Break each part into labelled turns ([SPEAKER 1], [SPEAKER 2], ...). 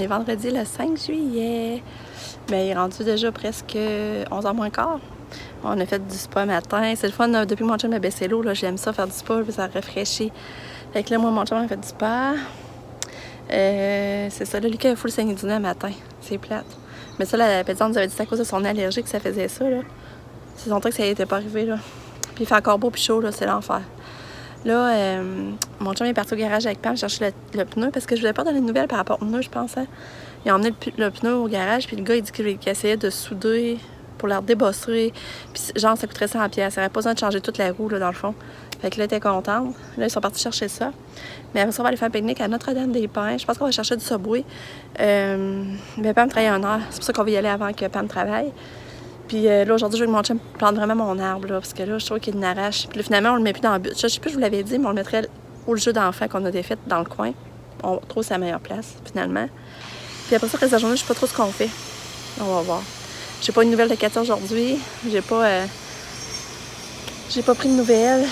[SPEAKER 1] est vendredi le 5 juillet. Bien, il est rendu déjà presque 11h moins quart. On a fait du spa matin. C'est le fun, depuis que mon chum a baissé l'eau, j'aime ça faire du spa, puis ça rafraîchit. Fait que là, moi, mon chum a fait du spa. C'est ça, là, Lucas a full saigné du nez le matin. C'est plate. Mais ça, la pédiatre nous avait dit que c'est à cause de son allergie que ça faisait ça, là. C'est longtemps que ça n'était pas arrivé, là. Puis il fait encore beau puis chaud, là, c'est l'enfer. Là, mon chum est parti au garage avec Pam chercher le pneu parce que je voulais pas donner de nouvelles par rapport au pneu, je pensais. Il a emmené le pneu au garage, puis le gars, il dit qu'il essayait de souder pour la redébosser. Puis genre, ça coûterait 100$. Ça n'aurait pas besoin de changer toute la roue, là, dans le fond. Fait que là, il était contente. Là, ils sont partis chercher ça. Mais après ça, on va aller faire un pique-nique à Notre-Dame-des-Pins. Je pense qu'on va chercher du Subway. Mais Pam travaille en heure. C'est pour ça qu'on va y aller avant que Pam travaille. Puis là, aujourd'hui, je veux que mon chum plante vraiment mon arbre, là, parce que là, je trouve qu'il n'arrache. Puis là, finalement, on le met plus dans le but. Je sais plus, je vous l'avais dit, mais on le mettrait au jeu d'enfant qu'on a défait dans le coin. On trouve sa meilleure place, finalement. Puis après ça, le reste de la journée, je sais pas trop ce qu'on fait. On va voir. J'ai pas une nouvelle de Katia aujourd'hui. J'ai pas pris de nouvelles.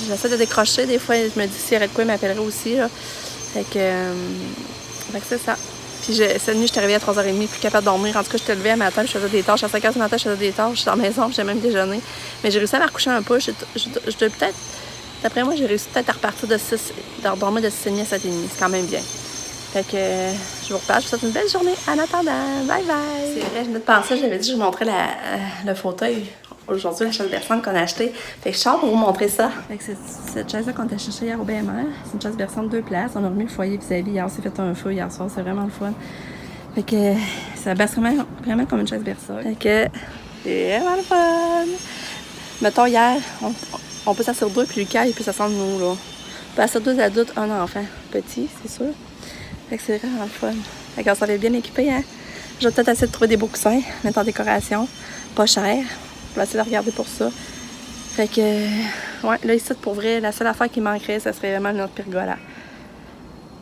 [SPEAKER 1] J'essaie de décrocher. Des fois, je me dis s'il y aurait de quoi, il m'appellerait aussi, là. Fait que c'est ça. Puis cette nuit, je suis arrivée à 3h30, plus capable de dormir. En tout cas, je te levais à matin, je faisais des tâches. À 5h du matin, je faisais des tâches. Je suis dans la maison, j'ai même déjeuné. Mais j'ai réussi à me recoucher un peu. Je dois peut-être, d'après moi, j'ai réussi peut-être à repartir de dormir de 6h30 à 7h30. C'est quand même bien. Fait que je vous reparle. Je vous souhaite une belle journée. En attendant, bye bye! C'est vrai, je venais de penser, j'avais dit que je vous montrais le fauteuil. Aujourd'hui, la chaise berçante qu'on a achetée. Fait que je sors pour vous montrer ça. Fait que cette chaise-là qu'on a cherchée hier au BMR, c'est une chaise berçante 2 places. On a remis le foyer vis-à-vis. Hier, on s'est fait un feu hier soir. C'est vraiment le fun. Fait que ça berce vraiment comme une chaise berçante. Fait que c'est vraiment le fun. Mettons, hier, on peut s'asseoir 2, puis Lucas, il peut s'asseoir de nous, là. On peut asseoir 2 adultes, un enfant. Petit, c'est sûr. Fait que c'est vraiment le fun. Fait qu'on s'en est bien équipé, hein. Je vais peut-être essayer de trouver des beaux coussins, mettre en décoration. Pas cher. Je vais essayer de regarder pour ça. Fait que, ouais, là, ici, pour vrai, la seule affaire qui manquerait, ça serait vraiment notre pergola.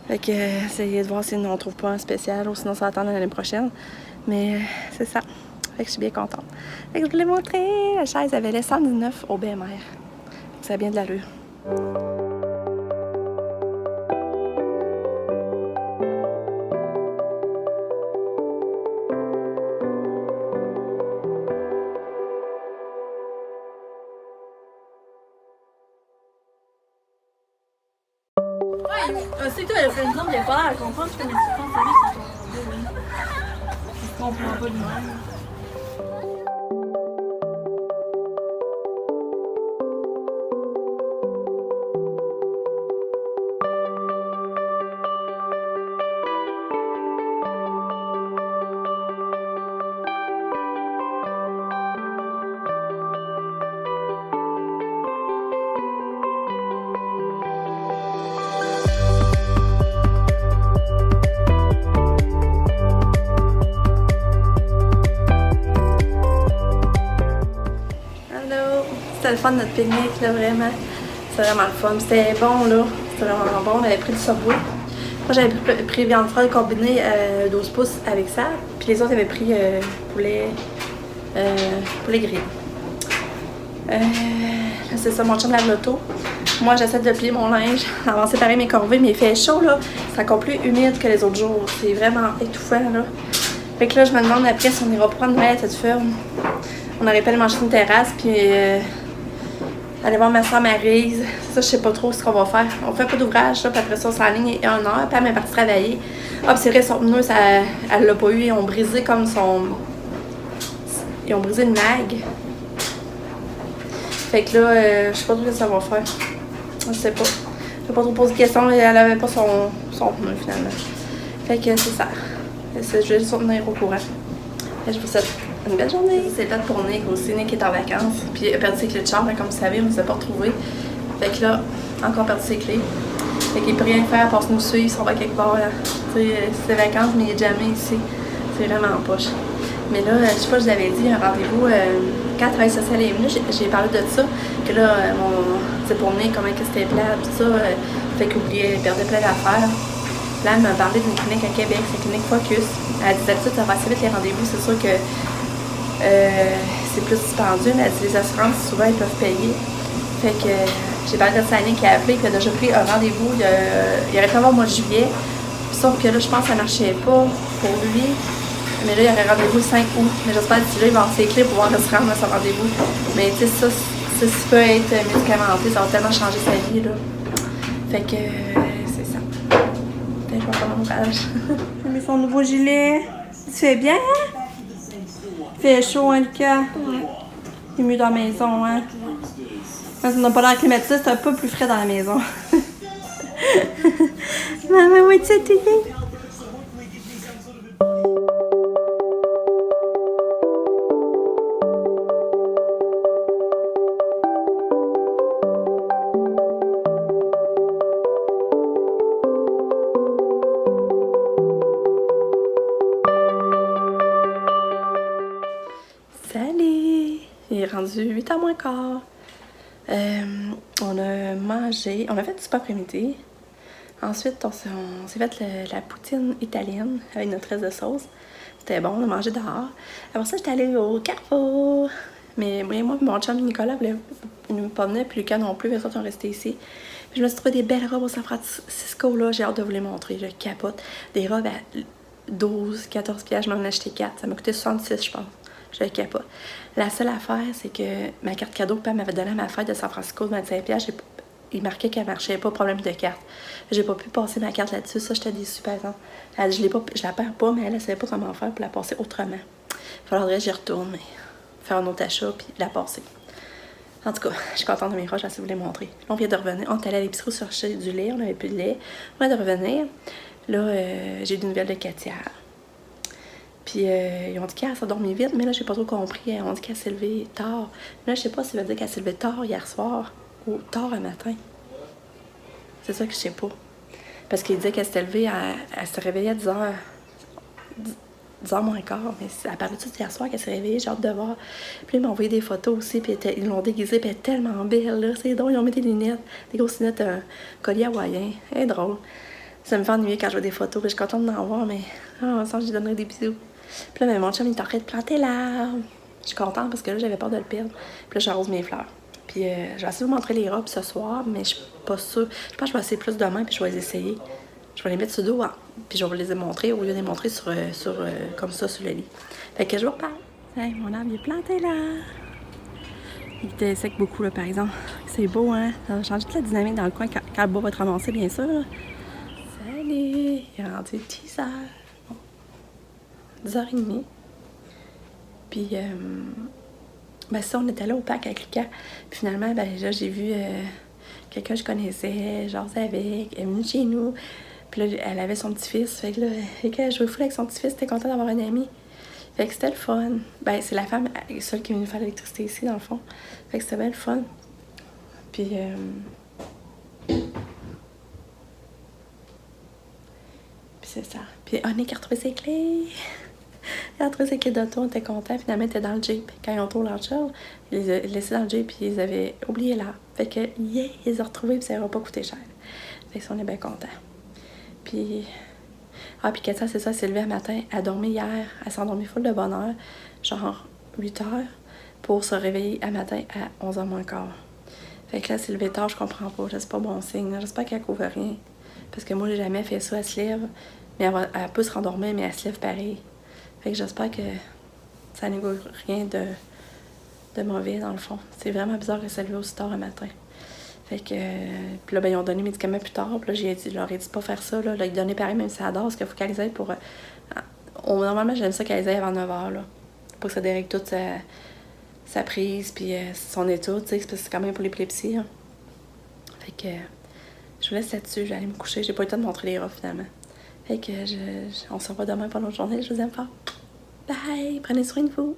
[SPEAKER 1] Fait que, essayer de voir si on trouve pas un spécial ou sinon ça va attendre l'année prochaine. Mais c'est ça. Fait que je suis bien contente. Fait que je voulais montrer. La chaise avait laissé 119 au BMR. Fait que ça a bien de l'allure.
[SPEAKER 2] C'est toi, elle fait une il n'y a pas l'air à comprendre, mais tu penses à lui, c'est ton. Il comprend pas lui-même.
[SPEAKER 1] C'était le fun de notre pique-nique, là, vraiment. C'était vraiment le fun. C'était bon, là. C'était vraiment bon. On avait pris du Subway. Moi, j'avais pris viande froide combinée 12 pouces avec ça. Puis les autres avaient pris poulet grillé. C'est ça, mon chum lave l'auto. Moi, j'essaie de plier mon linge, avant de séparer mes corvées, mais il fait chaud, là. C'est encore plus humide que les autres jours. C'est vraiment étouffant, là. Fait que là, je me demande après si on ira prendre la tête ferme. On aurait pu aller manger sur une terrasse, puis aller voir ma soeur Maryse. Ça, je sais pas trop ce qu'on va faire. On fait un peu d'ouvrage, là, puis après ça, on s'enligne et 1 heure. Puis elle est partie travailler. Ah, puis c'est vrai, son pneu, elle l'a pas eu. Ils ont brisé comme son. Ils ont brisé une mag. Fait que là, je sais pas trop ce que ça va faire. Je sais pas. Je vais pas trop poser de questions. Elle avait pas son pneu, finalement. Fait que c'est ça. Je vais juste tenir au courant. Et je vous souhaite une belle journée. C'est le temps pour Nick aussi. Nick est en vacances. Puis il a perdu ses clés de chambre. Comme vous savez, on ne les a pas retrouvées. Fait que là, encore perdu ses clés. Fait qu'il ne peut rien faire à part nous suivre si on va quelque part. Tu sais, c'est les vacances, mais il n'est jamais ici. C'est vraiment en poche. Mais là, je sais pas, je vous avais dit, un rendez-vous. Quand le travail social est venu, j'ai parlé de ça. Que là, c'est pour Nick, comment que c'était plat, tout ça. Fait qu'il perdait plein d'affaires. Là, elle m'a parlé d'une clinique à Québec, c'est Clinique Focus. Elle dit d'habitude, ça va assez vite les rendez-vous. C'est sûr que c'est plus dispendieux, mais elle dit les assurances, souvent, ils peuvent payer. Fait que j'ai parlé de Sani qui a appelé, qui a déjà pris un rendez-vous. Il aurait pu avoir au mois de juillet. Sauf que là, je pense que ça marchait pas pour lui. Mais là, il y aurait rendez-vous le 5 août. Mais j'espère que d'ici là, il va avoir ses clés pour pouvoir se rendre à son rendez-vous. Mais tu sais, ça peut être médicamenté, ça va tellement changer sa vie, là. Fait que c'est ça. Peut-être que je vais faire mon courage. J'ai mis son nouveau gilet. Tu fais bien, hein? Il fait chaud, hein, Lucas? Ouais. Il est mieux dans la maison, hein? Quand on n'a pas l'air climatisé, c'est un peu plus frais dans la maison. Maman, où est-ce que tu es? Salut! Il est rendu 8h moins quart. On a mangé, on a fait du souper après-midi. Ensuite, on s'est fait la poutine italienne avec notre reste de sauce. C'était bon, on a mangé dehors. Après ça, j'étais allée au Carrefour. Mais moi, mon chum Nicolas ne pas venir, puis Lucas non plus, les autres ont resté ici. Puis je me suis trouvé des belles robes au San Francisco, là. J'ai hâte de vous les montrer, je capote. Des robes à 12, 14 piastres, je m'en ai acheté 4. Ça m'a coûté 66, je pense. Je le capote. La seule affaire, c'est que ma carte cadeau que Pam m'avait donnée à ma fête de San Francisco de 25$, il marquait qu'elle marchait pas, problème de carte. J'ai pas pu passer ma carte là-dessus, ça j'étais déçue par exemple. Elle dit, je la perds pas, mais elle savait pas comment faire pour la passer autrement. Il faudrait que j'y retourne, mais faire un autre achat puis la passer. En tout cas, je suis contente de mes roches, je vais vous les montrer. Là, on vient de revenir. On est allé à l'épicerie chercher du lait, on n'avait plus de lait. On vient de revenir. Là, j'ai eu des nouvelles de Katia. Puis ils ont dit qu'elle s'est dormie vite, mais là, j'ai pas trop compris. Ils ont dit qu'elle s'est levée tard. Mais là, je sais pas si ça veut dire qu'elle s'est levée tard hier soir ou tard le matin. C'est ça que je sais pas. Parce qu'il disait qu'elle s'était levée, elle se réveillait à 10h moins quart. Mais elle parlait tout hier soir qu'elle s'est réveillée, j'ai hâte de voir. Puis ils m'ont envoyé des photos aussi, puis ils l'ont déguisée, puis elle est tellement belle, là. C'est drôle, ils ont mis des lunettes, des grosses lunettes, un collier hawaïen. Elle est drôle. Ça me fait ennuyer quand je vois des photos, puis je suis contente d'en voir, mais ensemble, je lui donnerai des bisous. Puis là, mon chum, il est en train de planter l'arbre. Je suis contente parce que là, j'avais peur de le perdre. Puis là, j'arrose mes fleurs. Puis je vais essayer de vous montrer les robes ce soir, mais je suis pas sûre. Je pense que je vais essayer plus demain, puis je vais les essayer. Je vais les mettre sur le dos, hein, puis je vais vous les montrer au lieu de les montrer comme ça sur le lit. Fait que je vous reparle. Hey, mon arbre, il est planté là. Il était sec beaucoup, là, par exemple. C'est beau, hein? Ça va changer toute la dynamique dans le coin quand le bois va être ramassé, bien sûr. Là. Salut! Il est rendu 10h. 10h30. Puis, ben ça, on était là au parc avec Lucas. Puis finalement, ben là, j'ai vu quelqu'un que je connaissais, genre avec, elle est venue chez nous. Puis là, elle avait son petit-fils. Fait que là, elle jouait fou avec son petit-fils, était contente d'avoir un ami. Fait que c'était le fun. Ben, c'est la femme, seule qui est venue faire l'électricité ici, dans le fond. Fait que c'était bien le fun. Puis, c'est ça. Puis, Annick a retrouvé ses clés. Il a retrouvé ses clés d'auto, on était contents. Finalement, il était dans le Jeep. Quand ils ont tourné leur char, ils les ont laissés dans le Jeep, puis ils avaient oublié là. Fait que, yeah, ils les ont retrouvés, puis ça n'aura pas coûté cher. Fait que ça, on est bien contents. Puis, puis Katia, c'est ça, elle s'est levée un matin. Elle a dormi hier. Elle s'est endormie full de bonne heure, genre 8h, pour se réveiller un matin à 11h moins quart. Fait que là, elle s'est levée tard, je comprends pas. C'est pas bon signe. J'espère qu'elle couvre rien. Parce que moi, j'ai jamais fait ça. Elle se lève, mais elle peut se rendormir, mais elle se lève pareil. Fait que j'espère que ça n'augure rien de mauvais, dans le fond. C'est vraiment bizarre qu'elle s'est levée aussi tard un matin. Fait que, puis là, ben, ils ont donné les médicaments plus tard. Puis là, je leur ai dit de pas faire ça. Là, ils donnaient pareil, même si ça adore, parce qu'il faut qu'elle les aille pour... normalement, j'aime ça qu'elle les aille avant 9h, là. Pour que ça dérègle toute sa prise, puis son état, tu sais, parce que c'est quand même pour l'épilepsie. Hein. Fait que, je vous laisse là-dessus. Je vais aller me coucher. J'ai pas eu le temps de montrer les robes, finalement. Fait que, on se revoit demain pendant la journée. Je vous aime fort. Bye! Prenez soin de vous.